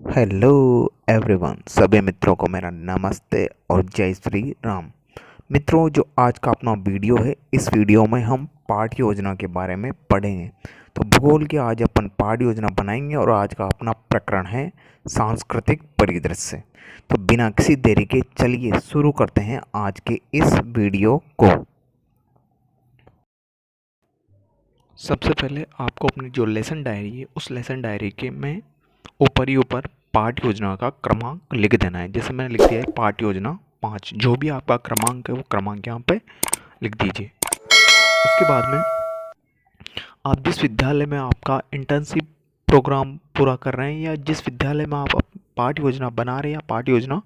Hello everyone, सभी मित्रों को मेरा नमस्ते और जय श्री राम। मित्रों, जो आज का अपना वीडियो है, इस वीडियो में हम पाठ योजना के बारे में पढ़ेंगे। तो भूगोल की आज अपन पाठ योजना बनाएंगे और आज का अपना प्रकरण है सांस्कृतिक परिदृश्य। तो बिना किसी देरी के चलिए शुरू करते हैं आज के इस वीडियो को। सबसे पहले आपको अपनी जो लेसन डायरी है, उस लेसन डायरी के में ऊपर ही ऊपर पाठ योजना का क्रमांक लिख देना है। जैसे मैंने लिख दिया है पाठ योजना 5। जो भी आपका क्रमांक है वो क्रमांक यहाँ पे लिख दीजिए। उसके बाद में आप जिस विद्यालय में आपका इंटर्नशिप प्रोग्राम पूरा कर रहे हैं या जिस विद्यालय में आप पाठ योजना बना रहे हैं या पाठ योजना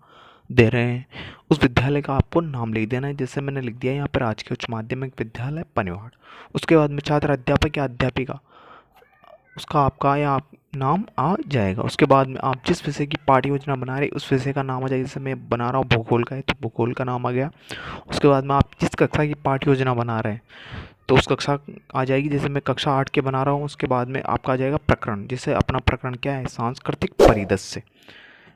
दे रहे हैं, उस विद्यालय का आपको नाम लिख देना है। जैसे मैंने लिख दिया यहाँ पर राजकीय उच्च माध्यमिक विद्यालय पनिवाड़। उसके बाद में छात्र अध्यापक या अध्यापिका, उसका आपका या आप नाम आ जाएगा। उसके बाद में आप जिस विषय की पाठ्य योजना बना रहे हैं उस विषय का नाम आ जाएगा। जैसे मैं बना रहा हूँ भूगोल का है तो भूगोल का नाम आ गया। उसके बाद में आप जिस कक्षा की पाठ्य योजना बना रहे हैं तो उस कक्षा आ जाएगी। जैसे मैं कक्षा 8 के बना रहा हूँ, उसके बाद में आपका आ जाएगा प्रकरण। जैसे अपना प्रकरण क्या है, सांस्कृतिक परिदृश्य।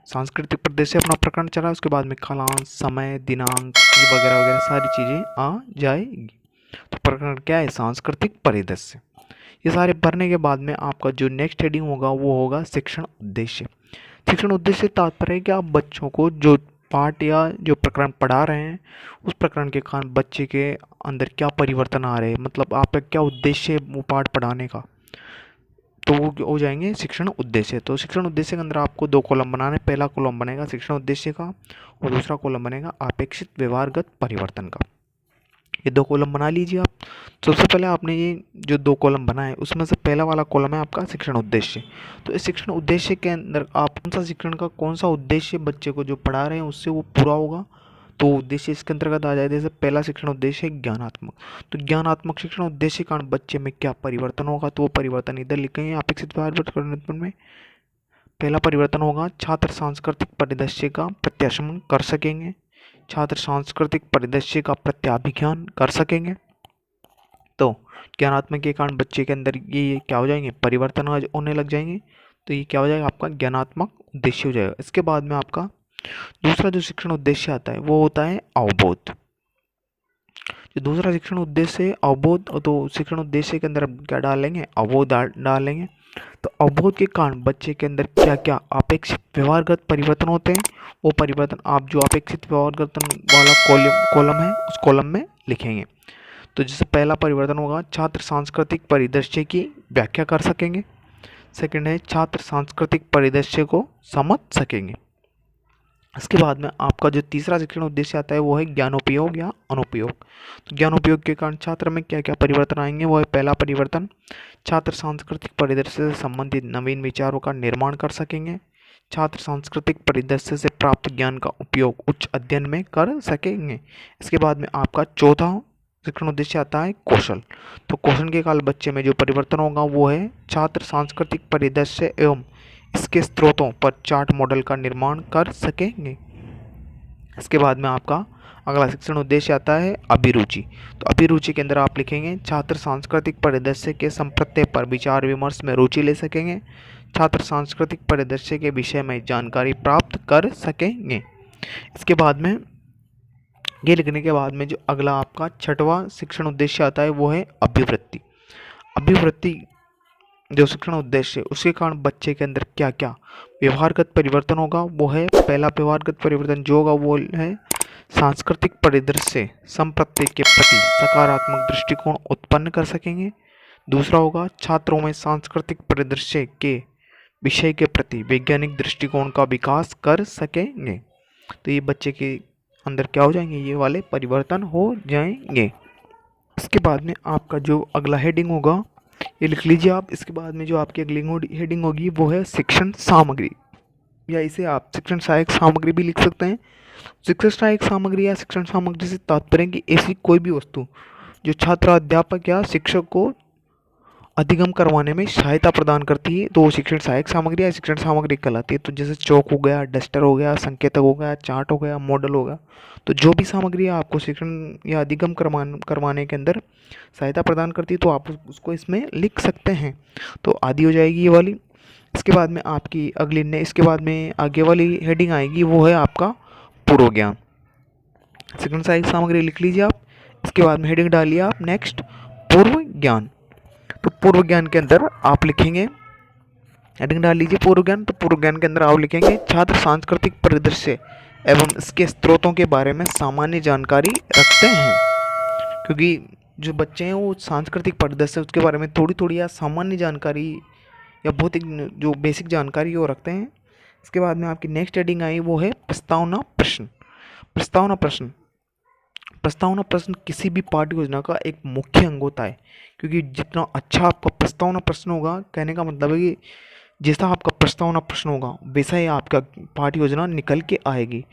सांस्कृतिक परिदृश्य अपना प्रकरण चला। उसके बाद में कालांश, समय, दिनांक, ये वगैरह वगैरह सारी चीज़ें आ जाएगी। तो प्रकरण क्या है, सांस्कृतिक परिदृश्य। ये सारे भरने के बाद में आपका जो नेक्स्ट हेडिंग होगा वो होगा शिक्षण उद्देश्य। शिक्षण उद्देश्य तात्पर्य है कि आप बच्चों को जो पाठ या जो प्रकरण पढ़ा रहे हैं उस प्रकरण के कारण बच्चे के अंदर क्या परिवर्तन आ रहे हैं, मतलब आपका क्या उद्देश्य है वो पाठ पढ़ाने का, तो वो हो जाएंगे शिक्षण उद्देश्य। तो शिक्षण उद्देश्य के अंदर आपको 2 कॉलम बनाने। पहला कॉलम बनेगा शिक्षण उद्देश्य का और दूसरा कॉलम बनेगा अपेक्षित व्यवहारगत परिवर्तन का। ये 2 कॉलम बना लीजिए आप। सबसे पहले आपने ये जो 2 कॉलम बनाए उसमें से पहला वाला कॉलम है आपका शिक्षण उद्देश्य। तो इस शिक्षण उद्देश्य के अंदर आप कौन सा शिक्षण का कौन सा उद्देश्य बच्चे को जो पढ़ा रहे हैं उससे वो पूरा होगा, तो उद्देश्य इसके अंतर्गत आ जाए। जैसे पहला शिक्षण उद्देश्य है ज्ञानात्मक, तो ज्ञानात्मक शिक्षण उद्देश्य के कारण बच्चे में क्या परिवर्तन होगा, तो वो परिवर्तन इधर लिखेंगे अपेक्षित परिवर्तन में। पहला परिवर्तन होगा छात्र सांस्कृतिक परिदृश्य का प्रत्याशमन कर सकेंगे, छात्र सांस्कृतिक परिदृश्य का प्रत्याभिज्ञान कर सकेंगे। तो ज्ञानात्मक के कारण बच्चे के अंदर ये क्या हो जाएंगे, परिवर्तन होने लग जाएंगे। तो ये क्या हो जाएगा, आपका ज्ञानात्मक उद्देश्य हो जाएगा। इसके बाद में आपका दूसरा जो शिक्षण उद्देश्य आता है वो होता है अवबोध। जो दूसरा शिक्षण उद्देश्य है अवबोध, तो शिक्षण उद्देश्य के अंदर क्या डालेंगे, अवबोध डालेंगे। तो अवबोध के कारण बच्चे के अंदर क्या क्या अपेक्षित व्यवहारगत परिवर्तन होते हैं, वो परिवर्तन आप जो अपेक्षित व्यवहारगत वाला कॉलम है उस कॉलम में लिखेंगे। तो जैसे पहला परिवर्तन होगा छात्र सांस्कृतिक परिदृश्य की व्याख्या कर सकेंगे। सेकंड है छात्र सांस्कृतिक परिदृश्य को समझ सकेंगे। इसके बाद में आपका जो तीसरा शिक्षण उद्देश्य आता है वो है ज्ञानोपयोग या अनुपयोग। तो ज्ञानोपयोग के कारण छात्र में क्या क्या परिवर्तन आएंगे, वो है पहला परिवर्तन छात्र सांस्कृतिक परिदृश्य से संबंधित नवीन विचारों का निर्माण कर सकेंगे, छात्र सांस्कृतिक परिदृश्य से प्राप्त ज्ञान का उपयोग उच्च अध्ययन में कर सकेंगे। इसके बाद में आपका चौथा शिक्षण उद्देश्य आता है कौशल। तो कौशल के काल बच्चे में जो परिवर्तन होगा वो है छात्र सांस्कृतिक परिदृश्य एवं इसके स्रोतों पर चार्ट मॉडल का निर्माण कर सकेंगे। इसके बाद में आपका अगला शिक्षण उद्देश्य आता है अभिरुचि। तो अभिरुचि के अंदर आप लिखेंगे छात्र सांस्कृतिक परिदृश्य के संप्रत्य पर विचार विमर्श में रुचि ले सकेंगे, छात्र सांस्कृतिक परिदृश्य के विषय में जानकारी प्राप्त कर सकेंगे। इसके बाद में ये लिखने के बाद में जो अगला आपका छठवां शिक्षण उद्देश्य आता है वो है अभिवृत्ति। अभिवृत्ति जो शिक्षण उद्देश्य है उसके कारण बच्चे के अंदर क्या क्या व्यवहारगत परिवर्तन होगा, वो है पहला व्यवहारगत परिवर्तन जो होगा वो है सांस्कृतिक परिदृश्य संप्रत्य के प्रति सकारात्मक दृष्टिकोण उत्पन्न कर सकेंगे। दूसरा होगा छात्रों में सांस्कृतिक परिदृश्य के विषय के प्रति वैज्ञानिक दृष्टिकोण का विकास कर सकेंगे। तो ये बच्चे के अंदर क्या हो जाएंगे, ये वाले परिवर्तन हो जाएंगे। इसके बाद में आपका जो अगला हेडिंग होगा ये लिख लीजिए आप। इसके बाद में जो आपकी अगली हेडिंग होगी वो है शिक्षण सामग्री, या इसे आप शिक्षण सहायक सामग्री भी लिख सकते हैं। शिक्षण सहायक सामग्री या शिक्षण सामग्री से तात्पर्य कि ऐसी कोई भी वस्तु जो छात्र, अध्यापक या शिक्षक को अधिगम करवाने में सहायता प्रदान करती है तो वो शिक्षण सहायक सामग्री या शिक्षण सामग्री कहलाती है। तो जैसे चौक हो गया, डस्टर हो गया, संकेतक हो गया, चार्ट हो गया, मॉडल हो गया, तो जो भी सामग्री आपको शिक्षण या अधिगम करवाने के अंदर सहायता प्रदान करती है तो आप उसको इसमें लिख सकते हैं। तो आदि हो जाएगी ये वाली। इसके बाद में आपकी अगली ने इसके बाद में आगे वाली हेडिंग आएगी, वो है आपका पूर्व ज्ञान। सेकंड सहायक सामग्री लिख लीजिए आप। इसके बाद में हेडिंग डालिए आप नेक्स्ट पूर्व ज्ञान। तो पूर्व ज्ञान के अंदर आप लिखेंगे, हेडिंग डाल लीजिए पूर्व ज्ञान। तो पूर्व ज्ञान के अंदर आप लिखेंगे छात्र सांस्कृतिक परिदृश्य एवं इसके स्रोतों के बारे में सामान्य जानकारी रखते हैं। क्योंकि जो बच्चे हैं वो सांस्कृतिक परिदृश्य उसके बारे में थोड़ी थोड़ी या सामान्य जानकारी या बहुत एक जो बेसिक जानकारी वो रखते हैं। इसके बाद में आपकी नेक्स्ट हेडिंग आई, वो है प्रस्तावना प्रश्न। प्रस्तावना प्रश्न, प्रस्तावना प्रश्न किसी भी पाठ्य योजना का एक मुख्य अंग होता है। क्योंकि जितना अच्छा आपका प्रस्तावना प्रश्न होगा, कहने का मतलब है कि जैसा आपका प्रस्तावना प्रश्न होगा वैसा ही आपका पाठ्य योजना निकल के आएगी।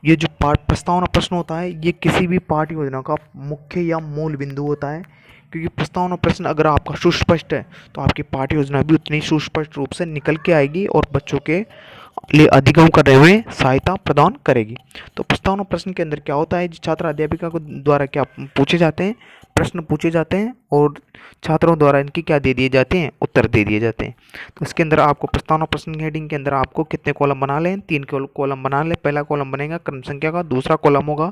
ये जो प्रस्तावना प्रश्न होता है ये किसी भी पाठ्य योजना का मुख्य या मूल बिंदु होता है। क्योंकि प्रस्तावना प्रश्न अगर आपका सुस्पष्ट है तो आपकी पाठ्य योजना भी उतनी सुस्पष्ट रूप से निकल के आएगी और बच्चों के लिए अधिगम करने में सहायता प्रदान करेगी। तो प्रस्तावना प्रश्न के अंदर क्या होता है, छात्र अध्यापिका को द्वारा क्या पूछे जाते हैं, प्रश्न पूछे जाते हैं और छात्रों द्वारा इनकी क्या दे दिए जाते हैं, उत्तर दे दिए जाते हैं। तो इसके अंदर आपको प्रस्तावना प्रश्न की हेडिंग के अंदर आपको कितने कॉलम बना लें, 3 कॉलम बना लें। पहला कॉलम बनेगा क्रम संख्या का, दूसरा कॉलम होगा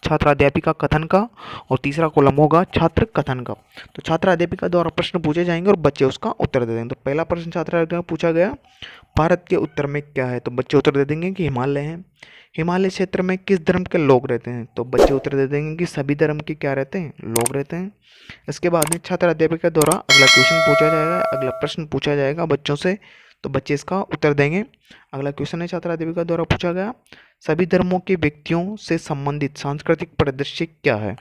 छात्र अध्यापिका कथन का और तीसरा कॉलम होगा छात्र कथन का। तो छात्र अध्यापिका द्वारा प्रश्न पूछे जाएंगे और बच्चे उसका उत्तर दे देंगे। तो पहला प्रश्न छात्र अध्यापिका पूछा गया, भारत के उत्तर में क्या है, तो बच्चे उत्तर दे देंगे कि हिमालय है। हिमालय क्षेत्र में किस धर्म के लोग रहते हैं, तो बच्चे उत्तर दे देंगे कि सभी धर्म के क्या रहते हैं, लोग रहते हैं। इसके बाद में छात्र अध्यापिका द्वारा अगला क्वेश्चन पूछा जाएगा, अगला प्रश्न पूछा जाएगा बच्चों से, तो बच्चे इसका उत्तर देंगे। अगला क्वेश्चन है छात्र अध्यापिका द्वारा पूछा गया, सभी धर्मों के व्यक्तियों से संबंधित सांस्कृतिक परिदृश्य क्या है।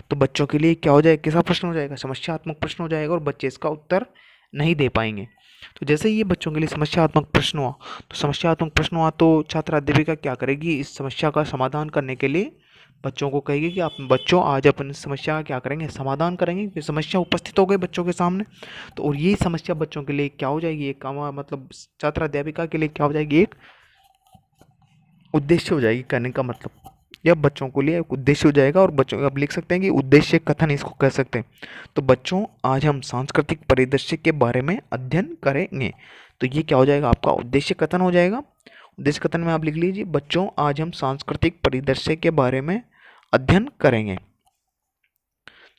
तो बच्चों के लिए क्या हो जाएगा, कैसा प्रश्न हो जाएगा, समस्यात्मक प्रश्न हो जाएगा और बच्चे इसका उत्तर नहीं दे पाएंगे। तो जैसे ही ये बच्चों के लिए समस्यात्मक प्रश्न हुआ, तो समस्यात्मक प्रश्न हुआ तो छात्र अध्यापिका क्या करेगी, इस समस्या का समाधान करने के लिए बच्चों को कहेगी कि आप बच्चों आज अपनी समस्या का क्या करेंगे, समाधान करेंगे। फिर समस्या उपस्थित हो गई बच्चों के सामने, तो और ये समस्या बच्चों के लिए क्या हो जाएगी, एक मतलब छात्र अध्यापिका के लिए क्या हो जाएगी, एक उद्देश्य हो जाएगी। कहने का मतलब यह बच्चों के लिए एक उद्देश्य हो जाएगा और बच्चों अब लिख सकते हैं कि उद्देश्य कथन इसको कह सकते हैं। तो बच्चों आज हम सांस्कृतिक परिदृश्य के बारे में अध्ययन करेंगे, तो ये क्या हो जाएगा, आपका उद्देश्य कथन हो जाएगा। उद्देश्य कथन में आप लिख लीजिए, बच्चों आज हम सांस्कृतिक परिदृश्य के बारे में अध्ययन करेंगे।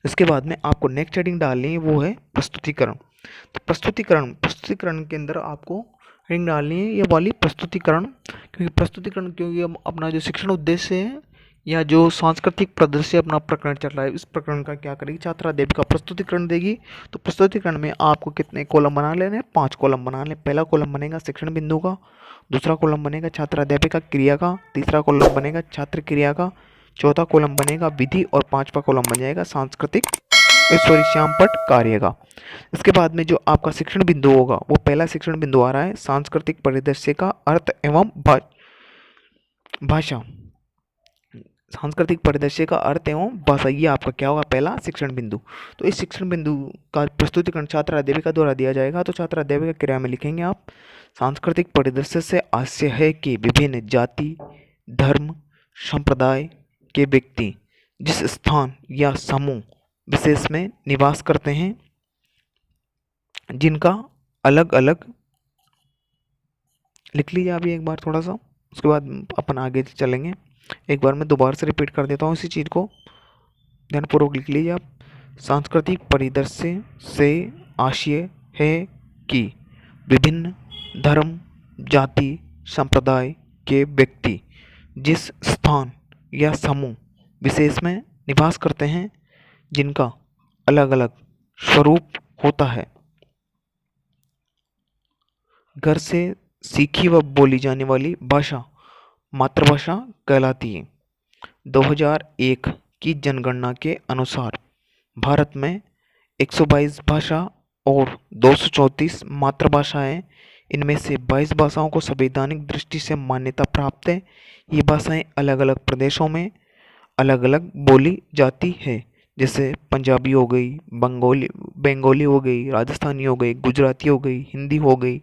इसके बाद में आपको नेक्स्ट हेडिंग डालनी है, वो है प्रस्तुतिकरण। तो प्रस्तुतिकरण के अंदर आपको हेडिंग डालनी है ये वाली प्रस्तुतिकरण। क्योंकि हम अपना जो शिक्षण उद्देश्य है या जो सांस्कृतिक प्रदर्शन अपना प्रकरण चल रहा है, इस प्रकरण का क्या करेगी छात्रा अध्यापिका, प्रस्तुतिकरण देगी। तो प्रस्तुतिकरण में आपको कितने कॉलम बना लेने, 5 कॉलम बना लें। पहला कॉलम बनेगा शिक्षण बिंदु का, दूसरा कॉलम बनेगा छात्र अध्यापिका क्रिया का, तीसरा कॉलम बनेगा छात्र क्रिया का, चौथा कॉलम बनेगा विधि और 5वां कॉलम बन जाएगा सांस्कृतिक श्यामपट कार्य का। इसके बाद में जो आपका शिक्षण बिंदु होगा, वो पहला शिक्षण बिंदु आ रहा है सांस्कृतिक परिदृश्य का अर्थ एवं भाषा। सांस्कृतिक परिदृश्य का अर्थ एवं भाषा, ये आपका क्या होगा, पहला शिक्षण बिंदु। तो इस शिक्षण बिंदु का प्रस्तुतिकरण छात्र अध्यापिका द्वारा दिया जाएगा। तो छात्र अध्यापिका क्रिया में लिखेंगे आप, सांस्कृतिक परिदृश्य से आशय है कि विभिन्न जाति, धर्म, संप्रदाय के व्यक्ति जिस स्थान या समूह विशेष में निवास करते हैं, जिनका अलग अलग, लिख लीजिए अभी एक बार थोड़ा सा, उसके बाद अपन आगे चलेंगे। एक बार मैं दोबारा से रिपीट कर देता हूँ इसी चीज़ को, ध्यानपूर्वक लिख लीजिए आप। सांस्कृतिक परिदृश्य से आशय है कि विभिन्न धर्म, जाति, संप्रदाय के व्यक्ति जिस स्थान या समूह विशेष में निवास करते हैं, जिनका अलग अलग स्वरूप होता है, घर से सीखी व बोली जाने वाली भाषा मातृभाषा कहलाती है। 2001 की जनगणना के अनुसार भारत में 122 भाषा और 234 मातृभाषाएं, इनमें से 22 भाषाओं को संवैधानिक दृष्टि से मान्यता प्राप्त है। ये भाषाएं अलग अलग प्रदेशों में अलग अलग बोली जाती है, जैसे पंजाबी हो गई, बंगाली हो गई, राजस्थानी हो गई, गुजराती हो गई, हिंदी हो गई,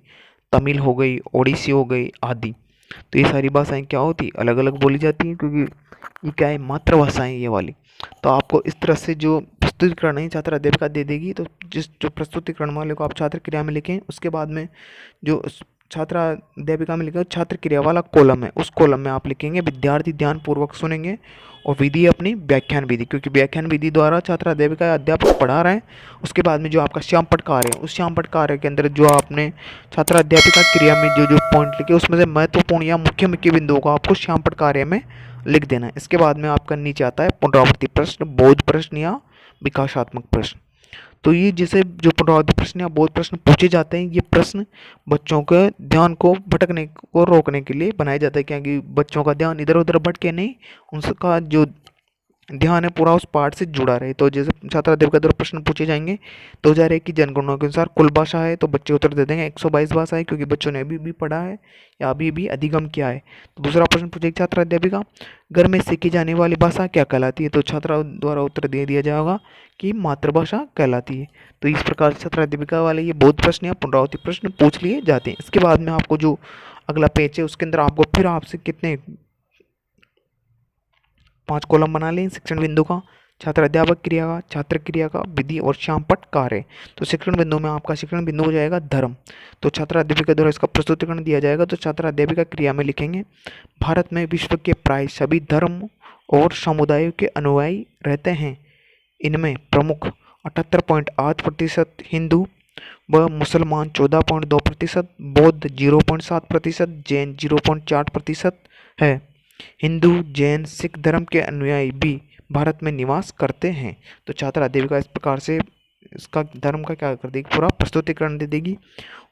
तमिल हो गई, ओडिसी हो गई आदि। तो ये सारी भाषाएं क्या होती, अलग अलग बोली जाती हैं, क्योंकि ये क्या है, मातृभाषाएं ये वाली। तो आपको इस तरह से जो प्रस्तुतिकरण है छात्र अध्यापिका दे देगी। तो जो प्रस्तुतिकरण वाले को आप छात्र क्रिया में लिखें, उसके बाद में जो छात्रा अध्यापिका में लिखा छात्र क्रिया वाला कॉलम है, उस कॉलम में आप लिखेंगे विद्यार्थी ध्यान पूर्वक सुनेंगे और विधि अपनी व्याख्यान विधि, क्योंकि व्याख्यान विधि द्वारा छात्र अध्यापिका अध्यापक पढ़ा रहे हैं। उसके बाद में जो आपका श्यामपट्ट कार्य है, उस श्यामपट्ट कार्य के अंदर जो आपने छात्र अध्यापिका क्रिया में जो जो पॉइंट लिखे उसमें से महत्वपूर्ण या मुख्य मुख्य बिंदुओं को आपको श्यामपट्ट कार्य में लिख देना है। इसके बाद में आपका नीचे आता है पुनरावृत्ति प्रश्न, बोध प्रश्न या विकासात्मक प्रश्न। तो ये जैसे जो पुनरावृत्ति प्रश्न या बोध प्रश्न पूछे जाते हैं, ये प्रश्न बच्चों के ध्यान को भटकने को रोकने के लिए बनाए जाते हैं, क्योंकि बच्चों का ध्यान इधर उधर भटके नहीं, उनका जो ध्यान है पूरा उस पाठ से जुड़ा रहे। तो जैसे छात्र अध्यापक द्वारा प्रश्न पूछे जाएंगे 2001 की जनगणना के अनुसार कुल भाषा है, तो बच्चे उत्तर दे देंगे 122 भाषा है, क्योंकि बच्चों ने अभी भी पढ़ा है या अभी भी अधिगम किया है। तो दूसरा प्रश्न पूछेगी छात्र अध्यापिका घर में सीखी जाने वाली भाषा क्या कहलाती है, तो छात्रा द्वारा उत्तर दे दिया जाएगा कि मातृभाषा कहलाती है। तो इस प्रकार से छात्र अध्यापिका वाले ये बोध प्रश्न या पुनरावृत्ति प्रश्न पूछ लिए जाते हैं। इसके बाद में आपको जो अगला पेज है उसके अंदर आपको फिर आपसे कितने 5 कॉलम बना लें शिक्षण बिंदु का, छात्र अध्यापक क्रिया का, छात्र क्रिया का, विधि और श्यामपट्ट कार्य। तो शिक्षण बिंदु में आपका शिक्षण बिंदु हो जाएगा धर्म, तो छात्र अध्यापिका द्वारा इसका प्रस्तुतिकरण दिया जाएगा। तो छात्र अध्यापिका क्रिया में लिखेंगे भारत में विश्व के प्राय सभी धर्म और समुदायों के अनुयायी रहते हैं, इनमें प्रमुख 78.8% हिंदू व मुसलमान 14.2%, बौद्ध 0.7%, जैन 0.4% है। हिंदू जैन सिख धर्म के अनुयायी भी भारत में निवास करते हैं। तो छात्र अध्यापिका इस प्रकार से इसका धर्म का क्या कर देगी, पूरा प्रस्तुतिकरण दे देगी।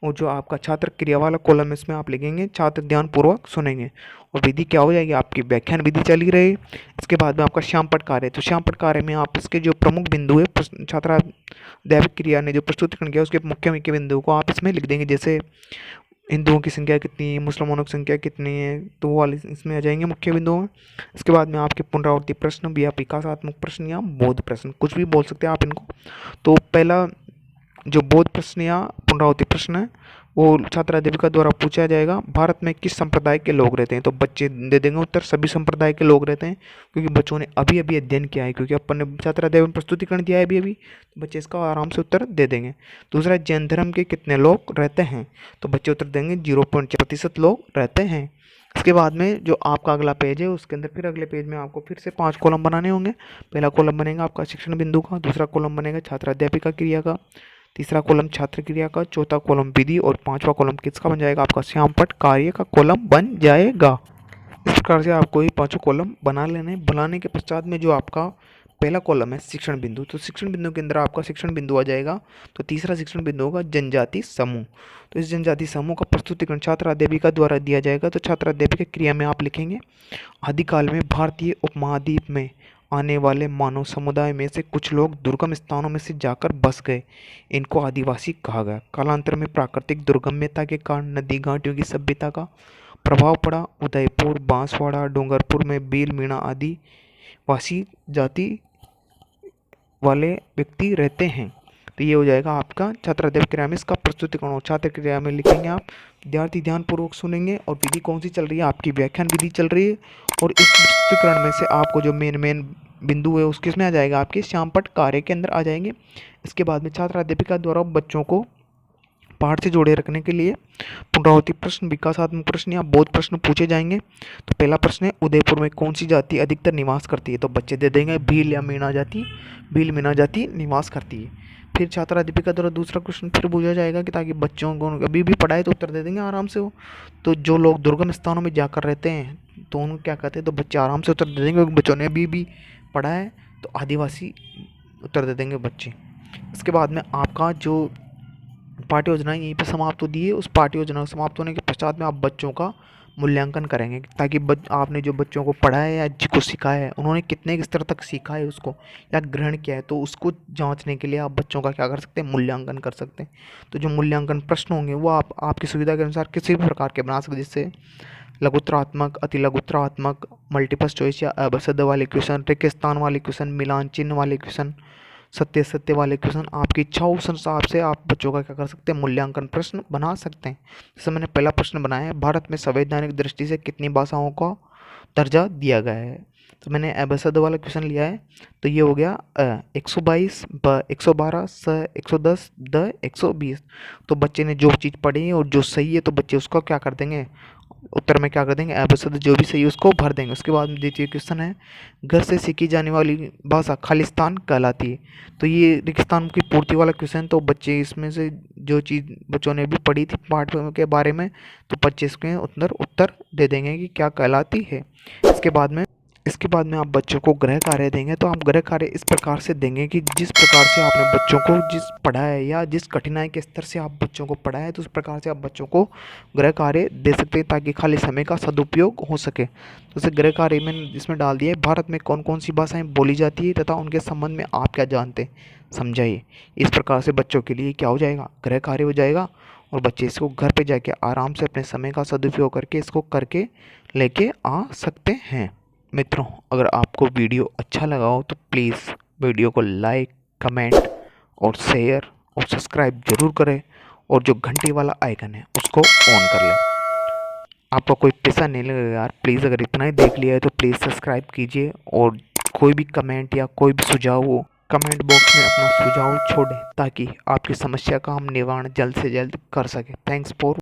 और जो आपका छात्र क्रिया वाला कॉलम इसमें आप लिखेंगे छात्र ध्यान पूर्वक सुनेंगे, और विधि क्या हो जाएगी आपकी व्याख्यान विधि चली रही। इसके बाद में आपका श्यामपट्ट कार्य, तो श्यामपट्ट कार्य में आप इसके जो प्रमुख बिंदु है छात्र अध्यापक क्रिया ने जो प्रस्तुतिकरण किया उसके मुख्य मुख्य बिंदु को आप इसमें लिख देंगे। जैसे हिंदुओं की संख्या कितनी है, मुसलमानों की संख्या कितनी है, तो वो वाले इसमें आ जाएंगे मुख्य बिंदुओं में। इसके बाद में आपके पुनरावृत्ति प्रश्न भी, या विकासात्मक प्रश्न या बोध प्रश्न, कुछ भी बोल सकते हैं आप इनको। तो पहला जो बोध प्रश्न या पुनरावृत्ति प्रश्न है वो छात्र अध्यापिका द्वारा पूछा जाएगा भारत में किस संप्रदाय के लोग रहते हैं, तो बच्चे दे देंगे उत्तर सभी संप्रदाय के लोग रहते हैं, क्योंकि बच्चों ने अभी अभी अध्ययन किया है, क्योंकि अपन ने छात्र अध्यापक प्रस्तुतिकरण दिया है अभी अभी, तो बच्चे इसका आराम से उत्तर दे देंगे। दूसरा जैन धर्म के कितने लोग रहते हैं, तो बच्चे उत्तर देंगे 0.4% लोग रहते हैं। इसके बाद में जो आपका अगला पेज है उसके अंदर फिर अगले पेज में आपको फिर से 5 कॉलम बनाने होंगे। पहला कॉलम बनेगा आपका शिक्षण बिंदु का, दूसरा कॉलम बनेगा छात्र अध्यापिका क्रिया का, तीसरा कॉलम छात्र क्रिया का, चौथा कॉलम विधि और पांचवा कॉलम किसका बन जाएगा आपका श्यामपट्ट कार्य का कॉलम बन जाएगा। इस प्रकार से आपको ये पांचों कॉलम बना लेने। बनाने के पश्चात में जो आपका पहला कॉलम है शिक्षण बिंदु, तो शिक्षण बिंदु के अंदर आपका शिक्षण बिंदु आ जाएगा। तो तीसरा शिक्षण बिंदु होगा जनजाति समूह, तो इस जनजाति समूह का प्रस्तुतिकरण छात्र अध्यापिका द्वारा दिया जाएगा। तो छात्र अध्यापिका क्रिया में आप लिखेंगे आदिकाल में भारतीय उपमहाद्वीप में आने वाले मानव समुदाय में से कुछ लोग दुर्गम स्थानों में से जाकर बस गए, इनको आदिवासी कहा गया। कालांतर में प्राकृतिक दुर्गम्यता के कारण नदी घाटियों की सभ्यता का प्रभाव पड़ा। उदयपुर, बांसवाड़ा, डूंगरपुर में भील, मीणा आदि वासी जाति वाले व्यक्ति रहते हैं। तो ये हो जाएगा आपका छात्र अध्यापक क्रिया में इसका प्रस्तुतिकरण। और छात्र क्रिया में लिखेंगे आप विद्यार्थी ध्यानपूर्वक सुनेंगे, और विधि कौन सी चल रही है आपकी व्याख्यान विधि चल रही है। और इस प्रस्तुतिकरण में से आपको जो मेन बिंदु है उसके इसमें आ जाएगा आपके श्यामपट्ट कार्य के अंदर आ जाएंगे। इसके बाद में छात्र अध्यापिका द्वारा बच्चों को पाठ से जोड़े रखने के लिए पुनरावृत्ति प्रश्न, विकासात्मक प्रश्न या बोध प्रश्न पूछे जाएंगे। तो पहला प्रश्न है उदयपुर में कौन सी जाति अधिकतर निवास करती है, तो बच्चे दे देंगे भील या मीणा जाति, भील मीणा जाति निवास करती है। फिर छात्र अध्यापिका द्वारा दूसरा क्वेश्चन फिर पूछा जाएगा कि ताकि बच्चों को अभी भी पढ़ाए तो उत्तर दे देंगे आराम से वो। तो जो लोग दुर्गम स्थानों में जाकर रहते हैं तो उनको क्या कहते हैं, तो बच्चे आराम से उत्तर दे देंगे, क्योंकि बच्चों ने अभी भी पढ़ा है, तो आदिवासी उत्तर दे देंगे बच्चे। इसके बाद में आपका जो पाठ्य योजना यहीं पे समाप्त होती है। उस पाठ्य योजना समाप्त होने के पश्चात में आप बच्चों का मूल्यांकन करेंगे, ताकि आपने जो बच्चों को पढ़ा है या जिसको सिखाया है उन्होंने कितने स्तर तक सीखा है उसको या ग्रहण किया है, तो उसको जांचने के लिए आप बच्चों का क्या कर सकते हैं, मूल्यांकन कर सकते हैं। तो जो मूल्यांकन प्रश्न होंगे वो आप आपकी सुविधा के अनुसार किसी भी प्रकार के बना सकते हैं, जिससे लघुत्तरात्मक, अति लघुत्तरात्मक, मल्टीपल चॉइस या अबसद वाले क्वेश्चन, रिक्त स्थान वाले क्वेश्चन, मिलान चिन्ह वाले क्वेश्चन, सत्य वाले क्वेश्चन, आपकी इच्छा उस हिसाब से आप बच्चों का क्या कर सकते हैं, मूल्यांकन प्रश्न बना सकते हैं। जैसे मैंने पहला प्रश्न बनाया है, भारत में संवैधानिक दृष्टि से कितनी भाषाओं का दर्जा दिया गया है, तो मैंने एबसद वाला क्वेश्चन लिया है। तो ये हो गया 122 ब 112 स 110 द 120। तो बच्चे ने जो चीज़ पढ़ी है और जो सही है तो बच्चे उसको क्या कर देंगे, उत्तर में क्या कर देंगे, एबसद जो भी सही है उसको भर देंगे। उसके बाद में द्वितीय क्वेश्चन है, घर से सीखी जाने वाली भाषा खालिस्तान कहलाती है। तो ये रेगिस्तान की पूर्ति वाला क्वेश्चन। तो बच्चे इसमें से जो चीज़ बच्चों ने भी पढ़ी थी पाठ के बारे में, तो बच्चे इसके उत्तर दे देंगे कि क्या कहलाती है। इसके बाद में आप बच्चों को गृह कार्य देंगे। तो आप गृह कार्य इस प्रकार से देंगे कि जिस प्रकार से आपने बच्चों को जिस पढ़ा है या जिस कठिनाई के स्तर से आप बच्चों को पढ़ा है, तो उस प्रकार से आप बच्चों को गृह कार्य दे सकते हैं ताकि खाली समय का सदुपयोग हो सके। तो इसे गृह कार्य मैंने इसमें डाल दिया है, भारत में कौन कौन सी भाषाएं बोली जाती है तथा उनके संबंध में आप क्या जानते हैं, समझाइए। इस प्रकार से बच्चों के लिए क्या हो जाएगा, गृह कार्य हो जाएगा। और बच्चे इसको घर पे जाके आराम से अपने समय का सदुपयोग करके इसको करके लेके आ सकते हैं। मित्रों, अगर आपको वीडियो अच्छा लगा हो तो प्लीज़ वीडियो को लाइक, कमेंट और शेयर और सब्सक्राइब जरूर करें, और जो घंटी वाला आइकन है उसको ऑन कर लें। आपका कोई पैसा नहीं लगेगा यार, प्लीज़ अगर इतना ही देख लिया है तो प्लीज़ सब्सक्राइब कीजिए। और कोई भी कमेंट या कोई भी सुझाव हो, कमेंट बॉक्स में अपना सुझाव छोड़ें ताकि आपकी समस्या का हम निवारण जल्द से जल्द कर सकें। Thanks for